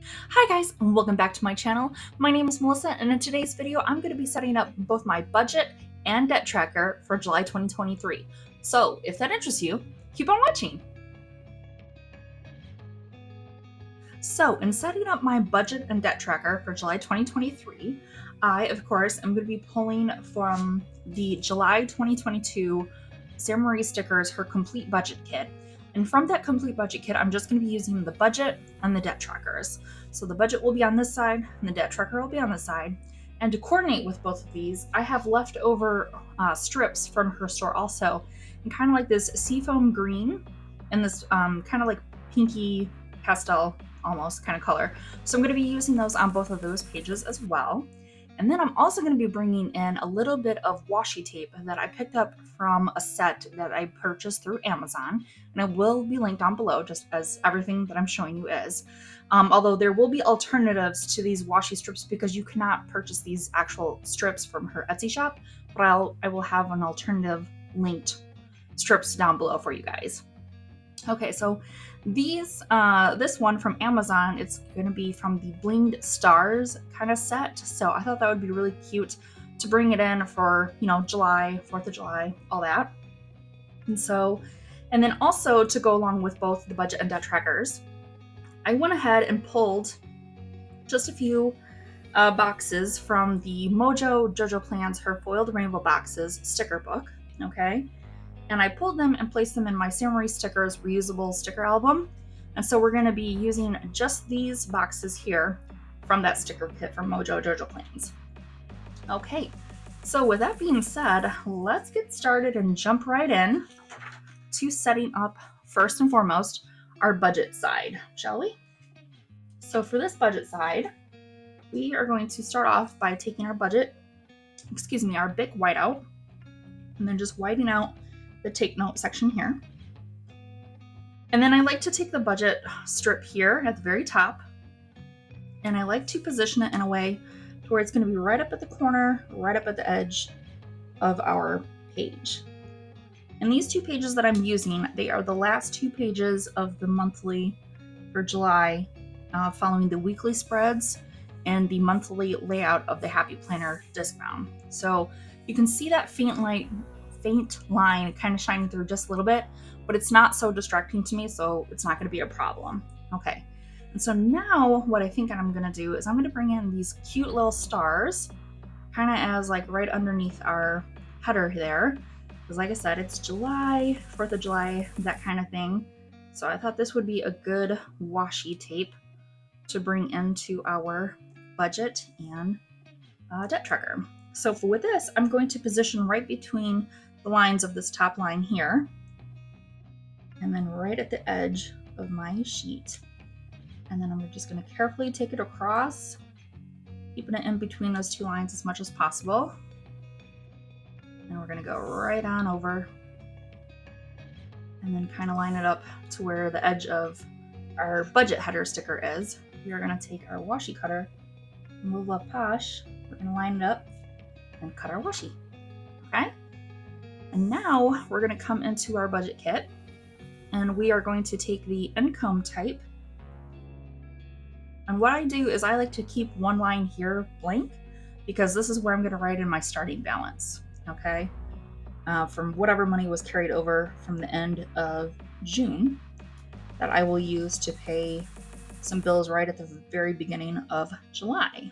Hi guys, and welcome back to my channel. My name is Melissa, and in today's video, I'm going to be setting up both my budget and debt tracker for July 2023. So if that interests you, keep on watching. So in setting up my budget and debt tracker for July 2023, I, of course, am going to be pulling from the July 2022 Sarah Marie Stickers, her complete budget kit. And from that complete budget kit, I'm just going to be using the budget and the debt trackers. So the budget will be on this side and the debt tracker will be on this side. And to coordinate with both of these, I have leftover strips from her store also, and kind of like this seafoam green and this kind of like pinky pastel almost kind of color. So I'm going to be using those on both of those pages as well. And then I'm also going to be bringing in a little bit of washi tape that I picked up from a set that I purchased through Amazon. And it will be linked down below, just as everything that I'm showing you is. Although there will be alternatives to these washi strips because you cannot purchase these actual strips from her Etsy shop. But I will have an alternative linked strips down below for you guys. Okay, so these this one from Amazon, it's going to be from the Blinged Stars kind of set. So I thought that would be really cute to bring it in for, July, 4th of July, all that. And then also to go along with both the budget and debt trackers, I went ahead and pulled just a few boxes from the Mojo JoJo Plans Her Foiled Rainbow Boxes sticker book, okay? And I pulled them and placed them in my Sarah Marie Stickers reusable sticker album. And so we're going to be using just these boxes here from that sticker kit from Mojo JoJo Plans. Okay, so with that being said, let's get started and jump right in to setting up, first and foremost, our budget side, shall we? So for this budget side, we are going to start off by taking our Bic whiteout, and then just whiting out the take note section here. And then I like to take the budget strip here at the very top, and I like to position it in a way to where it's going to be right up at the corner, right up at the edge of our page. And these two pages that I'm using, they are the last two pages of the monthly for July, following the weekly spreads and the monthly layout of the Happy Planner disc bound. So you can see that faint line kind of shining through just a little bit, but it's not so distracting to me, so it's not going to be a problem. Okay, and so now what I think I'm going to do is I'm going to bring in these cute little stars kind of as like right underneath our header there, because like I said, it's July, 4th of July, that kind of thing. So I thought this would be a good washi tape to bring into our budget and debt tracker. So with this, I'm going to position right between the lines of this top line here, and then right at the edge of my sheet. And then I'm just going to carefully take it across, keeping it in between those two lines as much as possible. And we're going to go right on over and then kind of line it up to where the edge of our budget header sticker is. We are going to take our washi cutter and move up posh. We're going to line it up and cut our washi. Okay? And now we're going to come into our budget kit, and we are going to take the income type. And what I do is I like to keep one line here blank, because this is where I'm going to write in my starting balance, okay? From whatever money was carried over from the end of June that I will use to pay some bills right at the very beginning of July.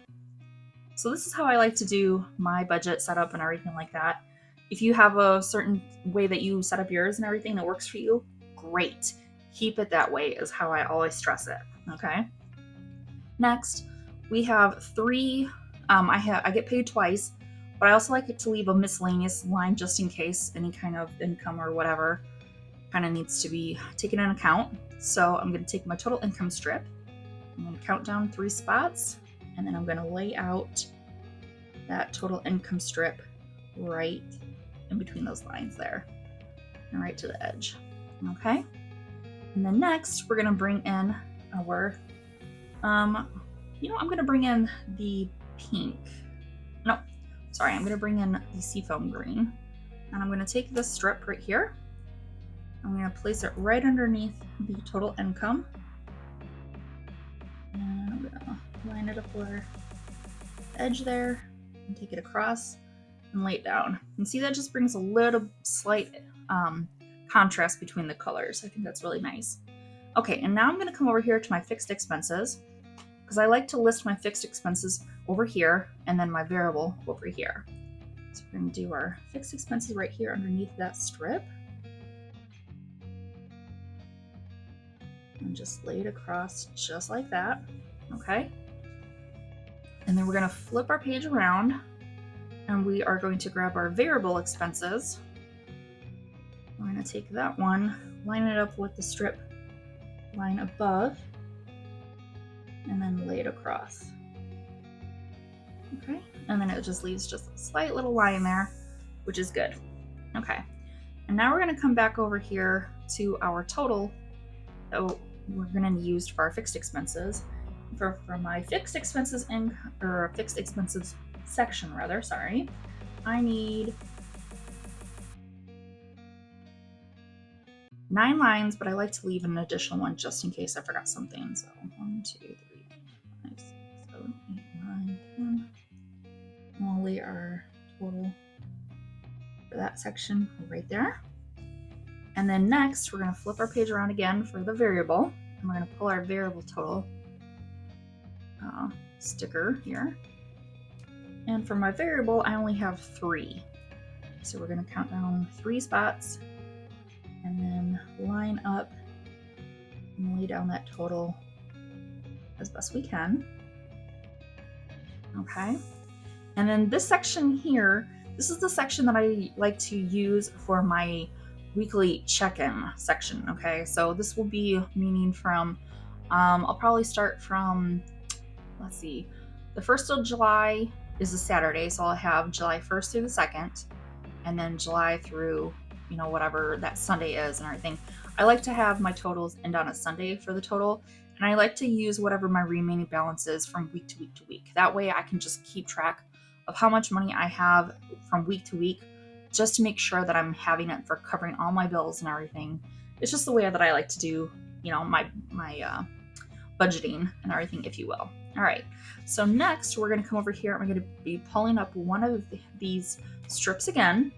So this is how I like to do my budget setup and everything like that. If you have a certain way that you set up yours and everything that works for you, great. Keep it that way is how I always stress it, okay? Next, we have three, I get paid twice, but I also like it to leave a miscellaneous line just in case any kind of income or whatever kind of needs to be taken into account. So I'm going to take my total income strip. I'm going to count down 3 spots, and then I'm going to lay out that total income strip right in between those lines there and right to the edge. Okay. And then next we're going to bring in our, I'm going to bring in the pink. No, sorry. I'm going to bring in the seafoam green, and I'm going to take this strip right here. I'm going to place it right underneath the total income. And I'm going line it up with our edge there and take it across and lay it down. And see, that just brings a little slight contrast between the colors. I think that's really nice. Okay, and now I'm going to come over here to my fixed expenses, because I like to list my fixed expenses over here and then my variable over here. So we're going to do our fixed expenses right here underneath that strip. And just lay it across just like that. Okay. And then we're going to flip our page around and we are going to grab our variable expenses. We're going to take that one, line it up with the strip line above, and then lay it across. Okay, and then it just leaves just a slight little line there, which is good. Okay, and now we're going to come back over here to our total that we're going to use for our fixed expenses. For my fixed expenses or fixed expenses section rather, sorry, I need 9 lines, but I like to leave an additional one just in case I forgot something. So 1, 2, 3, 4, 5, 6, 7, 8, 9, 10. And we'll lay our total for that section right there. And then next, we're going to flip our page around again for the variable, and we're going to pull our variable total sticker here. And for my variable, I only have 3. So we're going to count down 3 spots and then line up and lay down that total as best we can. Okay. And then this section here, this is the section that I like to use for my weekly check-in section. Okay. So this will be meaning from, I'll probably start from, let's see, the 1st of July is a Saturday. So I'll have July 1st through the 2nd, and then July through, you know, whatever that Sunday is and everything. I like to have my totals end on a Sunday for the total, and I like to use whatever my remaining balance is from week to week to week. That way I can just keep track of how much money I have from week to week, just to make sure that I'm having it for covering all my bills and everything. It's just the way that I like to do, you know, my budgeting and everything, if you will. All right, so next we're going to come over here and we're going to be pulling up one of these strips again.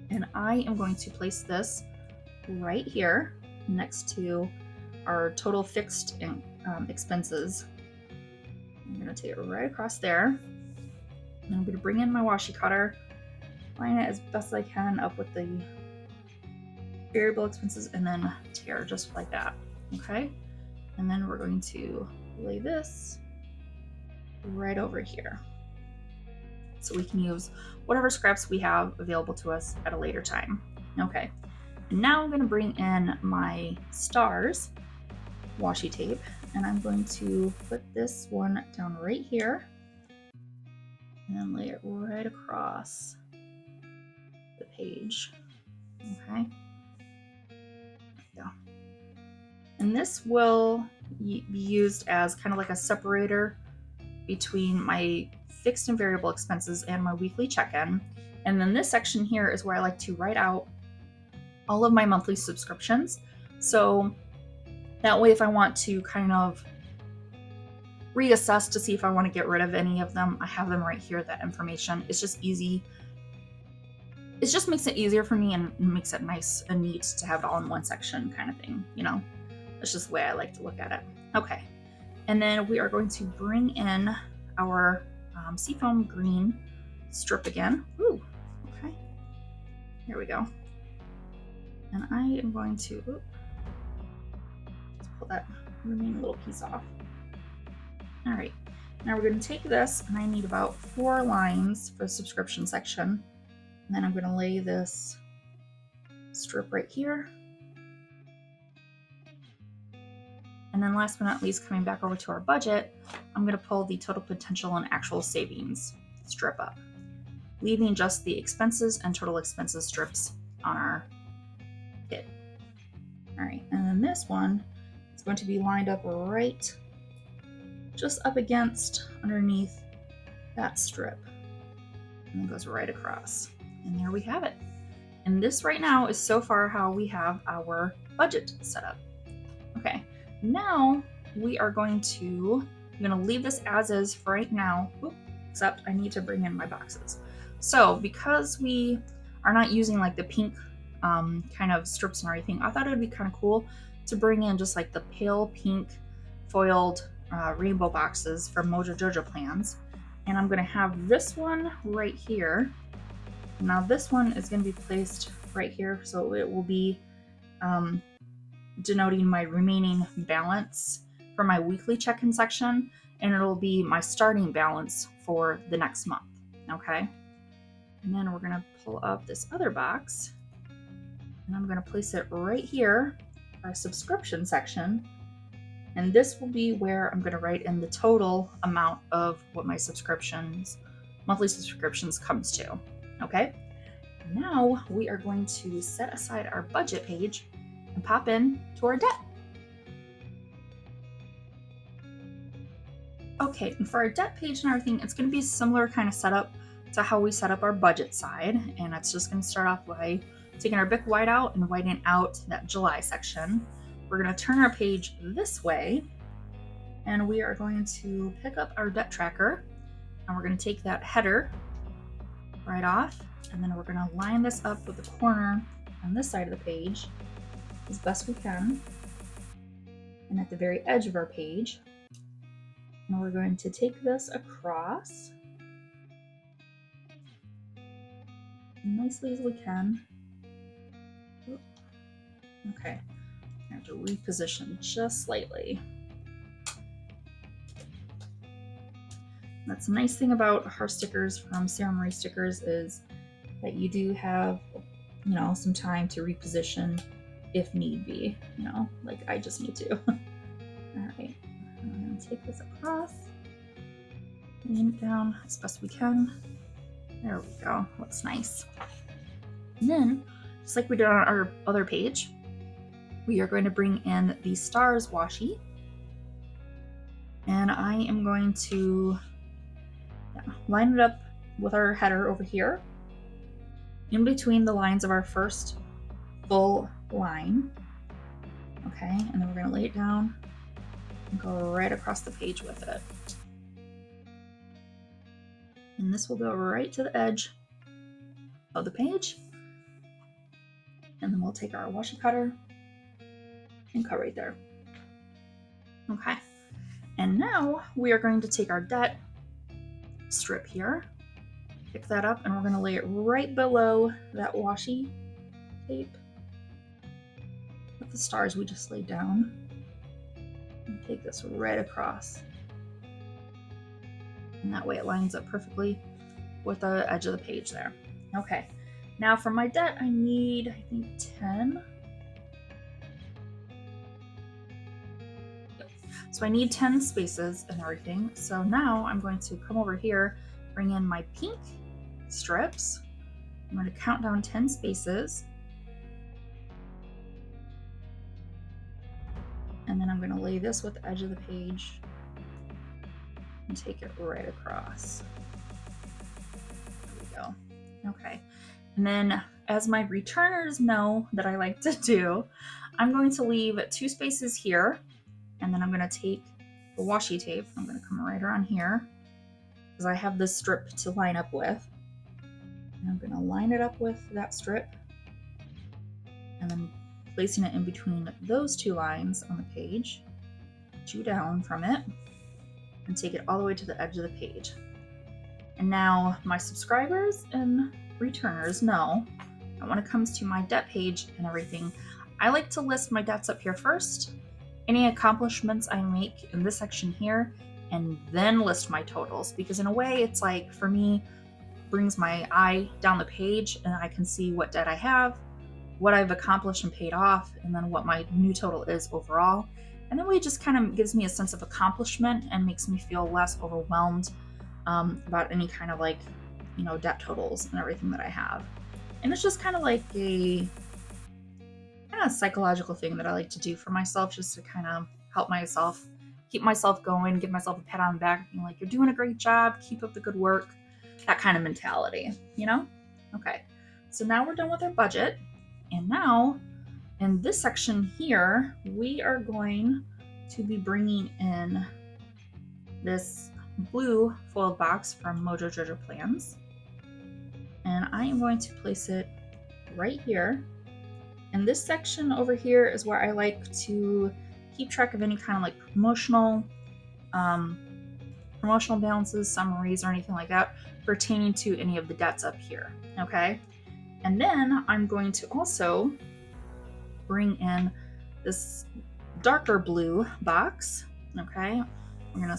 And I am going to place this right here next to our total fixed expenses. I'm going to take it right across there. And I'm going to bring in my washi cutter, line it as best I can up with the variable expenses, and then tear just like that. Okay. And then we're going to lay this right over here, so we can use whatever scraps we have available to us at a later time. Okay, and now I'm going to bring in my stars washi tape, and I'm going to put this one down right here and then lay it right across the page. Okay, there we go. And this will be used as kind of like a separator between my fixed and variable expenses and my weekly check-in. And then this section here is where I like to write out all of my monthly subscriptions. So that way, if I want to kind of reassess to see if I want to get rid of any of them, I have them right here, that information. It's just easy. It just makes it easier for me and makes it nice and neat to have it all in one section kind of thing, you know? That's just the way I like to look at it. Okay. And then we are going to bring in our seafoam green strip again. Ooh, okay. Here we go. And I am going to let's pull that remaining little piece off. All right. Now we're going to take this, and I need about 4 lines for the subscription section. And then I'm going to lay this strip right here. And then last but not least, coming back over to our budget, I'm going to pull the total potential and actual savings strip up, leaving just the expenses and total expenses strips on our kit. All right, and then this one is going to be lined up right just up against underneath that strip, and it goes right across. And there we have it. And this right now is so far how we have our budget set up. Okay. Now we are going to I'm gonna leave this as is for right now, except I need to bring in my boxes. So because we are not using like the pink kind of strips and everything, I thought it would be kind of cool to bring in just like the pale pink foiled rainbow boxes from Mojo Jojo plans. And I'm gonna have this one right here. Now this one is gonna be placed right here, so it will be denoting my remaining balance for my weekly check-in section, and it'll be my starting balance for the next month, okay? And then we're gonna pull up this other box, and I'm gonna place it right here, our subscription section, and this will be where I'm gonna write in the total amount of what my monthly subscriptions comes to, okay? Now we are going to set aside our budget page and pop in to our debt. Okay, and for our debt page and everything, it's going to be a similar kind of setup to how we set up our budget side. And it's just going to start off by taking our big white out and whiting out that July section. We're going to turn our page this way, and we are going to pick up our debt tracker, and we're going to take that header right off, and then we're going to line this up with the corner on this side of the page as best we can, and at the very edge of our page. And we're going to take this across nicely as we can. Okay, I have to reposition just slightly. That's the nice thing about our stickers from Sarah Marie Stickers is that you do have, some time to reposition if need be, like I just need to. All right, I'm gonna take this across, lean it down as best we can. There we go, looks nice. And then, just like we did on our other page, we are going to bring in the stars washi. And I am going to line it up with our header over here, in between the lines of our first full line. Okay, and then we're going to lay it down and go right across the page with it. And this will go right to the edge of the page. And then we'll take our washi cutter and cut right there. Okay, and now we are going to take our debt strip here, pick that up, and we're going to lay it right below that washi tape with the stars we just laid down, and take this right across, and that way it lines up perfectly with the edge of the page there. Okay, now for my debt I need, I think, 10. So I need 10 spaces and everything. So now I'm going to come over here, bring in my pink strips. I'm going to count down 10 spaces. And then I'm going to lay this with the edge of the page and take it right across. There we go. Okay. And then, as my returners know that I like to do, I'm going to leave 2 spaces here. And then I'm going to take the washi tape. I'm going to come right around here because I have this strip to line up with. And I'm going to line it up with that strip and then placing it in between those 2 lines on the page, 2 down from it, and take it all the way to the edge of the page. And now my subscribers and returners know that when it comes to my debt page and everything, I like to list my debts up here first, any accomplishments I make in this section here, and then list my totals, because in a way it's like, for me, brings my eye down the page and I can see what debt I have, what I've accomplished and paid off, and then what my new total is overall. And that way it just kind of gives me a sense of accomplishment and makes me feel less overwhelmed about any kind of debt totals and everything that I have. And it's just kind of like a psychological thing that I like to do for myself, just to kind of help myself, keep myself going, give myself a pat on the back, being like, you're doing a great job, keep up the good work, that kind of mentality, Okay, so now we're done with our budget. And now in this section here, we are going to be bringing in this blue foiled box from Mojo Jojo Plans, and I am going to place it right here. And this section over here is where I like to keep track of any kind of like promotional balances, summaries, or anything like that pertaining to any of the debts up here. Okay, and then I'm going to also bring in this darker blue box. Okay, we're gonna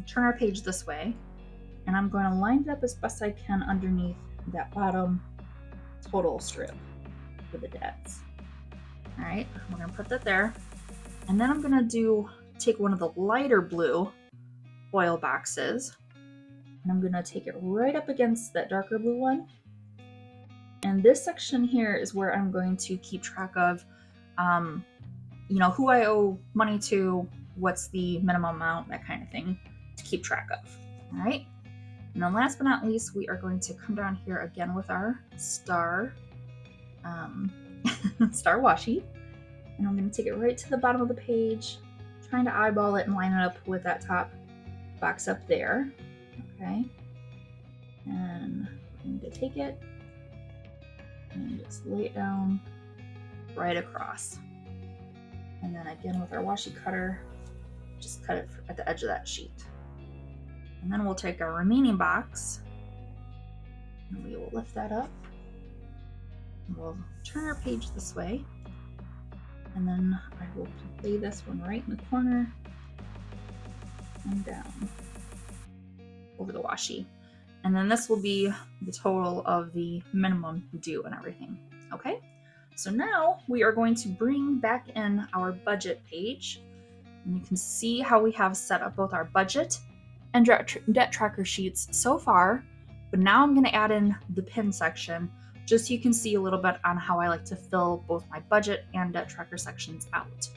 turn our page this way, and I'm going to line it up as best I can underneath that bottom total strip for the debts. All right, we're gonna put that there, and then I'm gonna take one of the lighter blue foil boxes, and I'm gonna take it right up against that darker blue one. And this section here is where I'm going to keep track of, who I owe money to, what's the minimum amount, that kind of thing, to keep track of. All right. And then last but not least, we are going to come down here again with our star washi, and I'm going to take it right to the bottom of the page, trying to eyeball it and line it up with that top box up there. Okay. And I'm going to take it and just lay it down right across. And then again with our washi cutter, just cut it at the edge of that sheet. And then we'll take our remaining box and we will lift that up. And we'll turn our page this way. And then I will lay this one right in the corner and down over the washi. And then this will be the total of the minimum due and everything. Okay, so now we are going to bring back in our budget page. And you can see how we have set up both our budget and debt tracker sheets so far. But now I'm going to add in the pin section, just so you can see a little bit on how I like to fill both my budget and debt tracker sections out.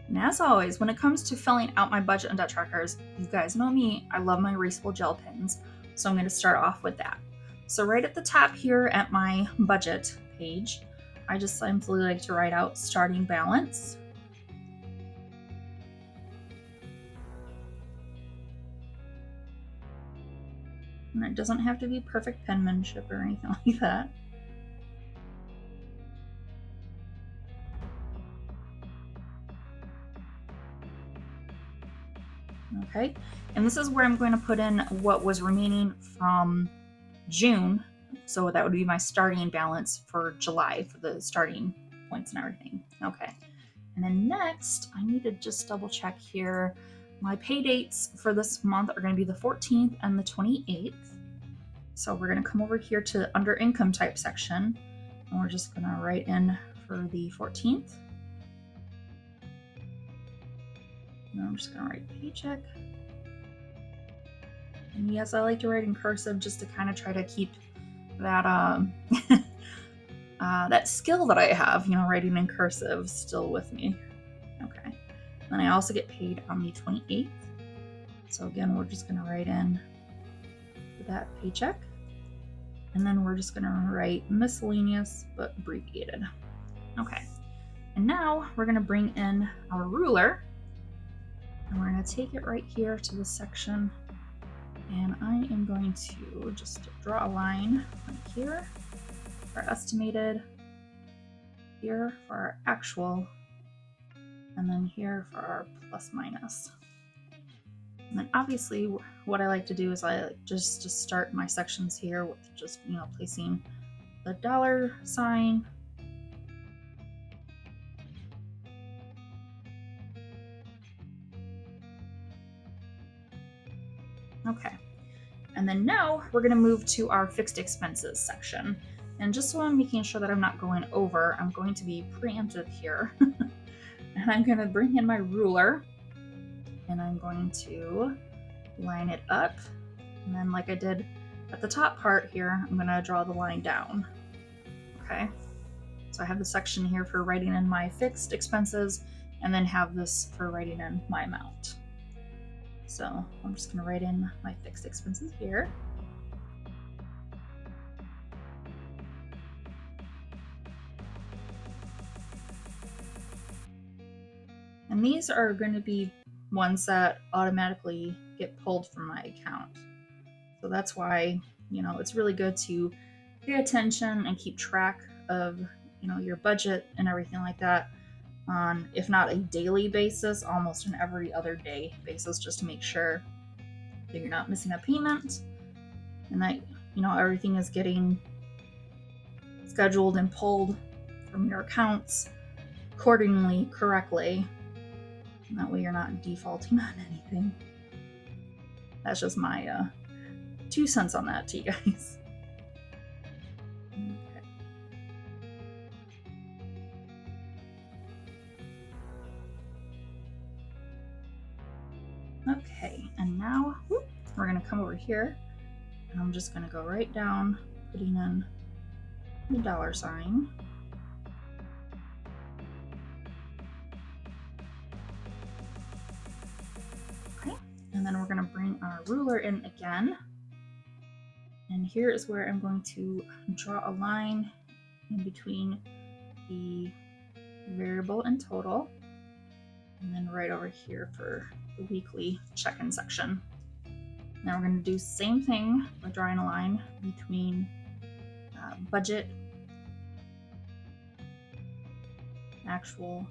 And as always, when it comes to filling out my budget and debt trackers, you guys know me, I love my erasable gel pens. So I'm going to start off with that. So right at the top here at my budget page, I just simply like to write out starting balance. And it doesn't have to be perfect penmanship or anything like that. Okay, and this is where I'm going to put in what was remaining from June. So that would be my starting balance for July for the starting points and everything. Okay, and then next I need to just double check here. My pay dates for this month are going to be the 14th and the 28th. So we're going to come over here to under income type section, and we're just going to write in for the 14th. And I'm just going to write paycheck. And yes, I like to write in cursive just to kind of try to keep that that skill that I have, writing in cursive still with me. Okay. Then I also get paid on the 28th. So again, we're just going to write in for that paycheck. And then we're just going to write miscellaneous but abbreviated. Okay. And now we're going to bring in our ruler. And we're going to take it right here to this section. And I am going to just draw a line right here for our estimated, here for our actual, and then here for our plus minus. And then obviously what I like to do is I like just to start my sections here with just, placing the dollar sign. Okay. And then now we're going to move to our fixed expenses section. And just so I'm making sure that I'm not going over, I'm going to be preemptive here. And I'm going to bring in my ruler and I'm going to line it up. And then like I did at the top part here, I'm going to draw the line down. Okay. So I have the section here for writing in my fixed expenses and then have this for writing in my amount. So I'm just going to write in my fixed expenses here. And these are going to be ones that automatically get pulled from my account. So that's why, it's really good to pay attention and keep track of, your budget and everything like that on, if not a daily basis, almost an every other day basis, just to make sure that you're not missing a payment and that, everything is getting scheduled and pulled from your accounts accordingly, correctly. And that way you're not defaulting on anything. That's just my 2 cents on that to you guys. Okay, and now we're going to come over here, and I'm just going to go right down, putting in the $sign. Okay, and then we're going to bring our ruler in again. And here is where I'm going to draw a line in between the variable and total. And then right over here for the weekly check-in section. Now we're going to do the same thing by drawing a line between budget, actual,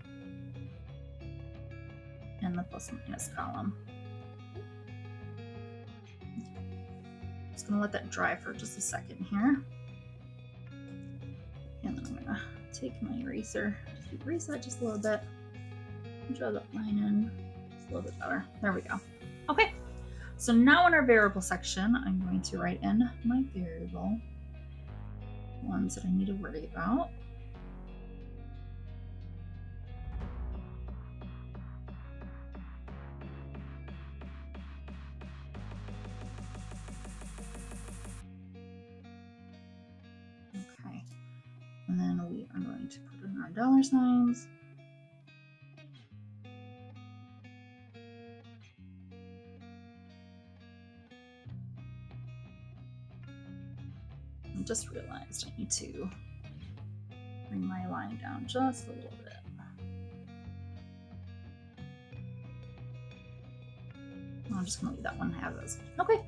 and the plus minus column. Just going to let that dry for just a second here. And then I'm going to take my eraser, just erase that just a little bit, and draw that line in just a little bit better. There we go. Okay, so now in our variable section, I'm going to write in my variable ones that I need to worry about. Okay, and then we are going to put in our $signs. I just realized I need to bring my line down just a little bit. I'm just going to leave that one as is. Okay,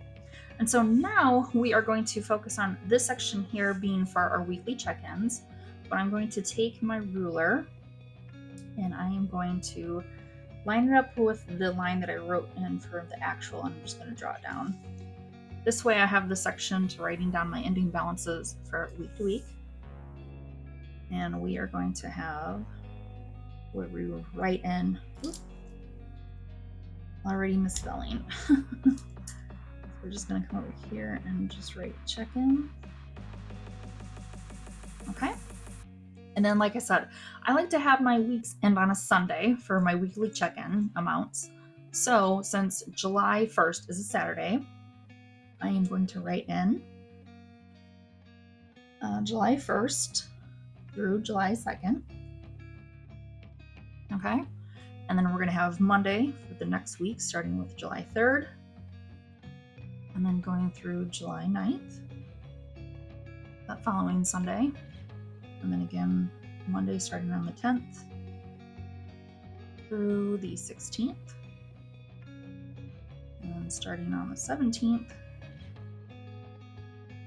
and so now we are going to focus on this section here being for our weekly check-ins. But I'm going to take my ruler and I am going to line it up with the line that I wrote in for the actual, and I'm just going to draw it down. This way I have the section to writing down my ending balances for week to week. And we are going to have where we will write in, already misspelling. So we're just going to come over here and just write check-in. Okay. And then, like I said, I like to have my weeks end on a Sunday for my weekly check-in amounts. So since July 1st is a Saturday, I am going to write in July 1st through July 2nd. Okay. And then we're going to have Monday for the next week, starting with July 3rd. And then going through July 9th. That following Sunday. And then again, Monday starting on the 10th through the 16th. And then starting on the 17th,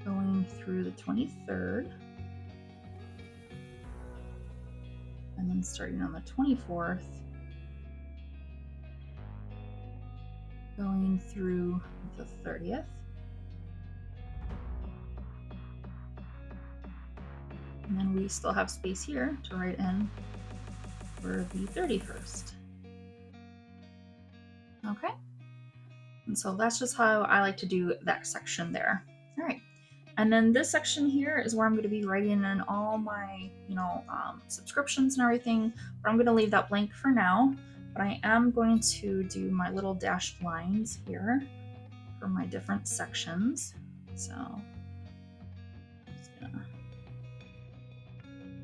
going through the 23rd. And then starting on the 24th, going through the 30th. And then we still have space here to write in for the 31st. Okay. And so that's just how I like to do that section there. All right. And then this section here is where I'm going to be writing in all my, subscriptions and everything. But I'm going to leave that blank for now. But I am going to do my little dashed lines here for my different sections. So I'm just gonna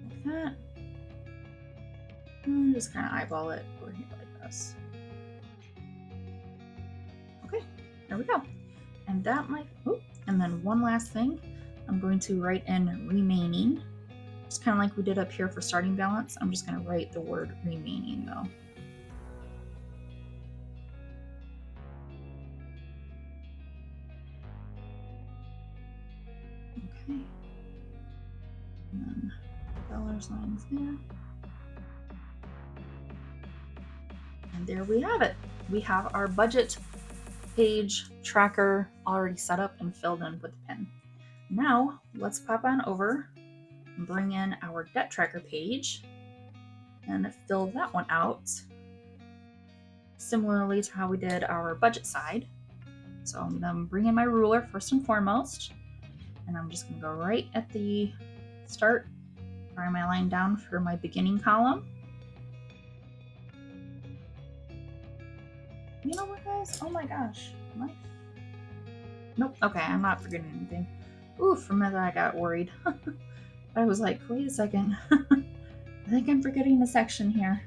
like that. And just kind of eyeball it over here like this. Okay, there we go. And that might, and then one last thing, I'm going to write in remaining. Just kind of like we did up here for starting balance. I'm just going to write the word remaining though. Okay. And then dollar signs there. And there we have it. We have our budget page tracker already set up and filled in with the pin. Now let's pop on over and bring in our debt tracker page and fill that one out similarly to how we did our budget side. So I'm going to bring in my ruler first and foremost, and I'm just going to go right at the start, drawing my line down for my beginning column. You know what, guys? Oh my gosh. Nope. Okay, I'm not forgetting anything. Ooh, for a minute I got worried. I was like, wait a second. I think I'm forgetting a section here.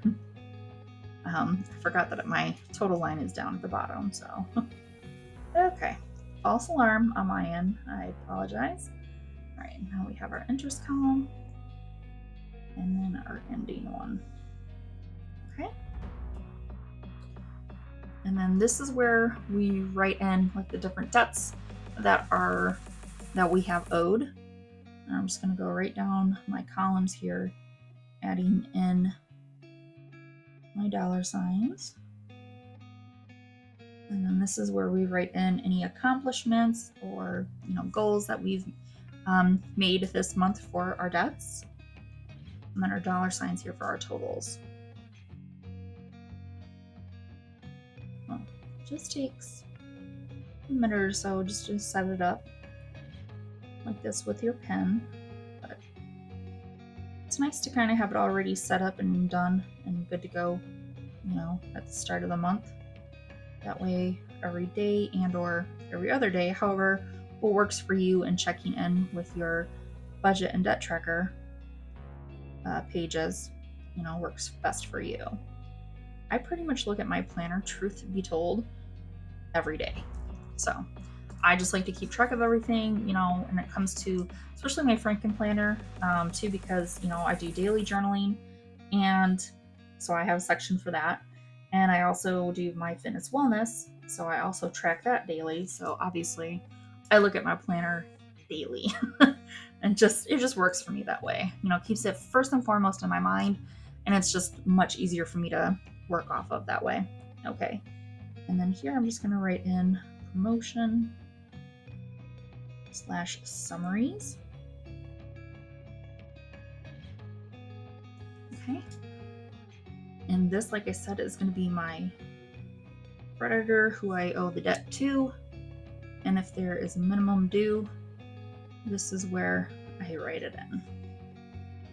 I forgot that my total line is down at the bottom, so. Okay, false alarm on my end. I apologize. All right, now we have our interest column and then our ending one. Okay. And then this is where we write in like the different debts that we have owed. And I'm just going to go right down my columns here, adding in my dollar signs. And then this is where we write in any accomplishments or goals that we've made this month for our debts. And then our dollar signs here for our totals. Well, it just takes a minute or so just to set it up like this with your pen. But it's nice to kind of have it already set up and done and good to go, at the start of the month. That way, every day and or every other day, however, what works for you and checking in with your budget and debt tracker pages, works best for you. I pretty much look at my planner, truth be told, every day. So I just like to keep track of everything, when it comes to, especially my Franken planner, too, because, I do daily journaling, and so I have a section for that. And I also do my fitness wellness, so I also track that daily. So obviously I look at my planner daily and it just works for me that way. Keeps it first and foremost in my mind, and it's just much easier for me to work off of that way. Okay. And then here I'm just going to write in promotion / summaries. Okay. And this, like I said, is going to be my creditor who I owe the debt to. And if there is a minimum due, this is where I write it in.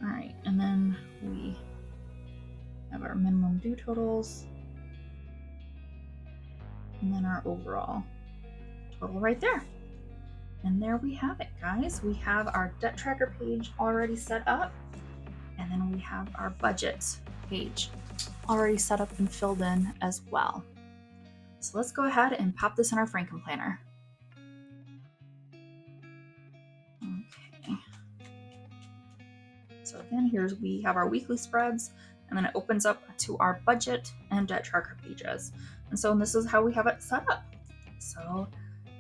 All right, and then we have our minimum due totals. And then our overall total right there. And there we have it, guys. We have our debt tracker page already set up. And then we have our budget page already set up and filled in as well. So let's go ahead and pop this in our Franken planner. Okay. So again, we have our weekly spreads, and then it opens up to our budget and debt tracker pages. And so this is how we have it set up. So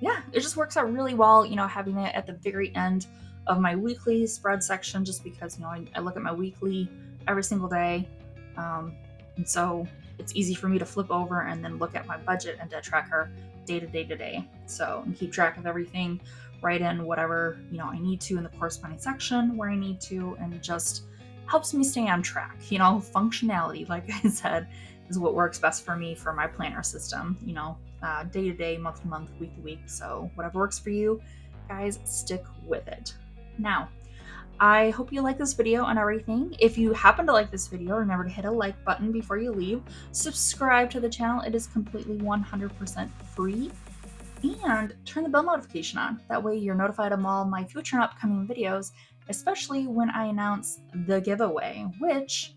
yeah, it just works out really well, having it at the very end of my weekly spread section, just because, I look at my weekly every single day. And so it's easy for me to flip over and then look at my budget and debt tracker day to day. So, and keep track of everything, write in whatever, I need to in the corresponding section where I need to, and just helps me stay on track. Functionality, like I said, is what works best for me for my planner system, day to day, month to month, week to week. So whatever works for you, guys, stick with it. Now, I hope you like this video and everything. If you happen to like this video, remember to hit a like button before you leave. Subscribe to the channel. It is completely 100% free. And turn the bell notification on. That way you're notified of all my future and upcoming videos, especially when I announce the giveaway, which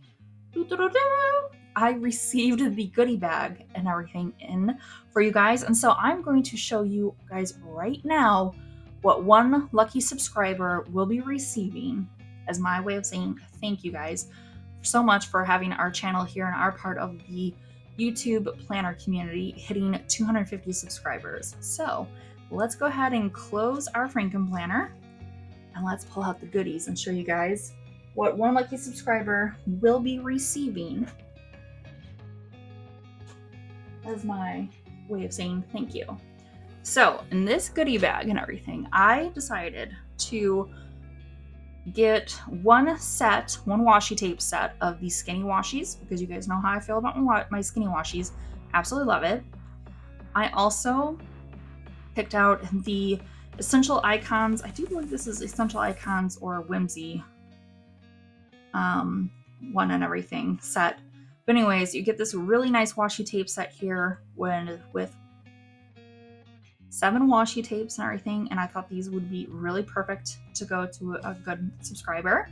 I received the goodie bag and everything in for you guys. And so I'm going to show you guys right now what one lucky subscriber will be receiving as my way of saying thank you guys so much for having our channel here and our part of the YouTube planner community hitting 250 subscribers. So let's go ahead and close our Franken planner. And let's pull out the goodies and show you guys what one lucky subscriber will be receiving as my way of saying thank you. So in this goodie bag and everything, I decided to get one washi tape set of these skinny washies, because you guys know how I feel about my skinny washies. Absolutely love it. I also picked out the Essential Icons. I do believe this is Essential Icons or Whimsy one and everything set. But anyways, you get this really nice washi tape set here with 7 washi tapes and everything, and I thought these would be really perfect to go to a good subscriber.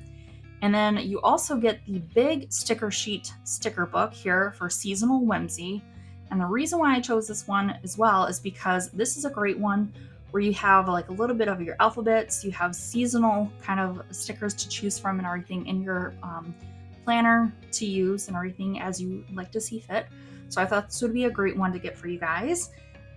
And then you also get the big sticker sheet sticker book here for Seasonal Whimsy. And the reason why I chose this one as well is because this is a great one where you have like a little bit of your alphabets, you have seasonal kind of stickers to choose from and everything in your planner to use and everything as you like to see fit. So I thought this would be a great one to get for you guys,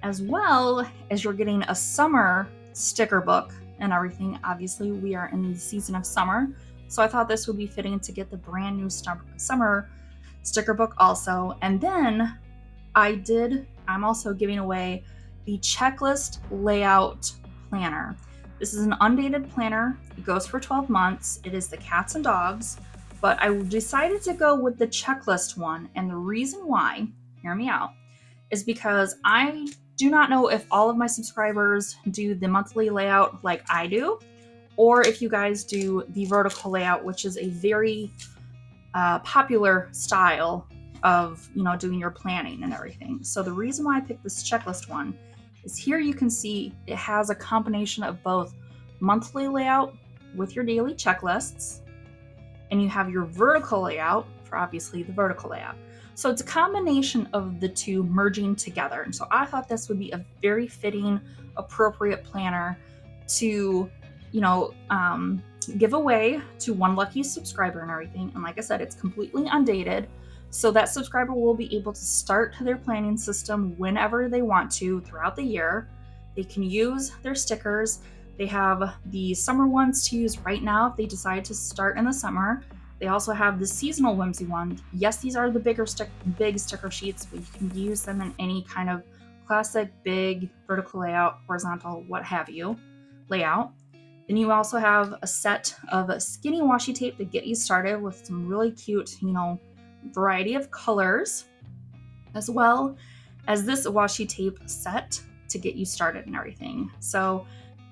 as well as you're getting a summer sticker book and everything. Obviously, we are in the season of summer, so I thought this would be fitting to get the brand new summer sticker book also. And then I'm also giving away the checklist layout planner. This is an undated planner. It goes for 12 months. It is the cats and dogs, but I decided to go with the checklist one. And the reason why, hear me out, is because I do not know if all of my subscribers do the monthly layout like I do, or if you guys do the vertical layout, which is a very popular style of, doing your planning and everything. So the reason why I picked this checklist one is here you can see it has a combination of both monthly layout with your daily checklists, and you have your vertical layout for obviously the vertical layout. So it's a combination of the two merging together. And so I thought this would be a very fitting, appropriate planner to, give away to one lucky subscriber and everything. And like I said, it's completely undated. So that subscriber will be able to start their planning system whenever they want to throughout the year. They can use their stickers. They have the summer ones to use right now if they decide to start in the summer. They also have the Seasonal Whimsy one. Yes, these are the big sticker sheets, but you can use them in any kind of classic, big, vertical layout, horizontal, what have you, layout. Then you also have a set of skinny washi tape to get you started with some really cute, variety of colors, as well as this washi tape set to get you started and everything. So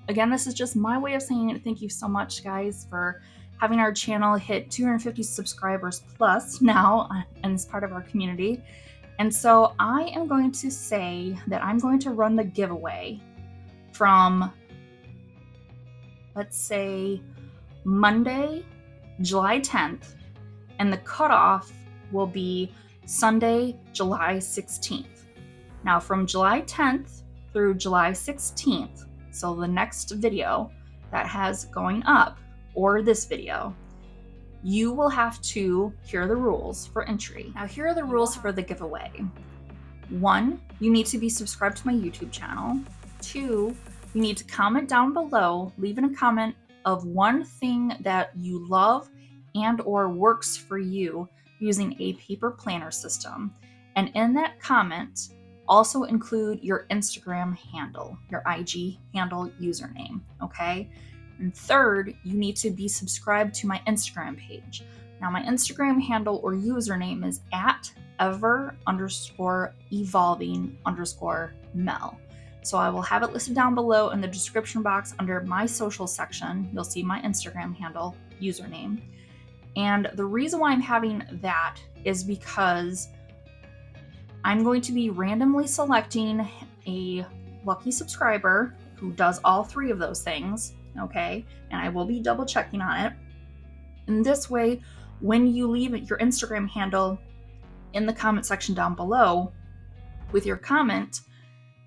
again, this is just my way of saying thank you so much, guys, for having our channel hit 250 subscribers plus now and it's part of our community. And so I am going to say that I'm going to run the giveaway from, let's say, Monday, July 10th, and the cutoff will be Sunday, July 16th. Now from July 10th through July 16th, so the next video that has going up, or this video, you will have to hear the rules for entry. Now, here are the rules for the giveaway. 1, you need to be subscribed to my YouTube channel. 2, you need to comment down below, leaving a comment of one thing that you love and or works for you using a paper planner system. And in that comment, also include your Instagram handle, your IG handle username, okay? And 3rd, you need to be subscribed to my Instagram page. Now, my Instagram handle or username is at ever_evolving_mel. So I will have it listed down below in the description box under my social section. You'll see my Instagram handle, username. And the reason why I'm having that is because I'm going to be randomly selecting a lucky subscriber who does all 3 of those things, okay? And I will be double checking on it. And this way, when you leave your Instagram handle in the comment section down below with your comment,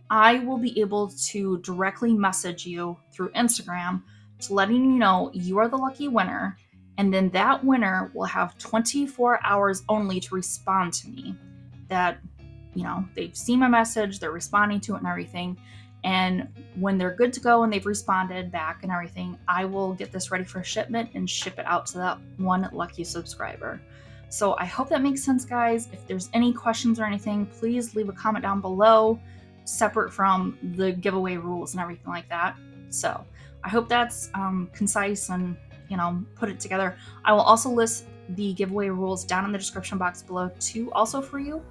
I will be able to directly message you through Instagram to letting you know you are the lucky winner. And then that winner will have 24 hours only to respond to me that, they've seen my message, they're responding to it and everything. And when they're good to go and they've responded back and everything, I will get this ready for shipment and ship it out to that one lucky subscriber. So I hope that makes sense, guys. If there's any questions or anything, please leave a comment down below, separate from the giveaway rules and everything like that. So I hope that's concise and, put it together. I will also list the giveaway rules down in the description box below too, also for you.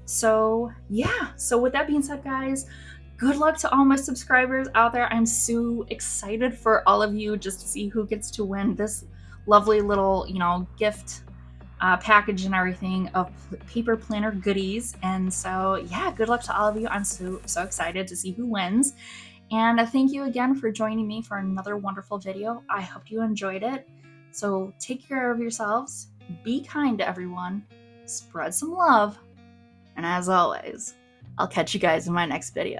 So yeah, so with that being said, guys, good luck to all my subscribers out there. I'm so excited for all of you just to see who gets to win this lovely little, gift package and everything of paper planner goodies. And so yeah, good luck to all of you. I'm so excited to see who wins. And thank you again for joining me for another wonderful video. I hope you enjoyed it. So take care of yourselves, be kind to everyone, spread some love, and as always, I'll catch you guys in my next video.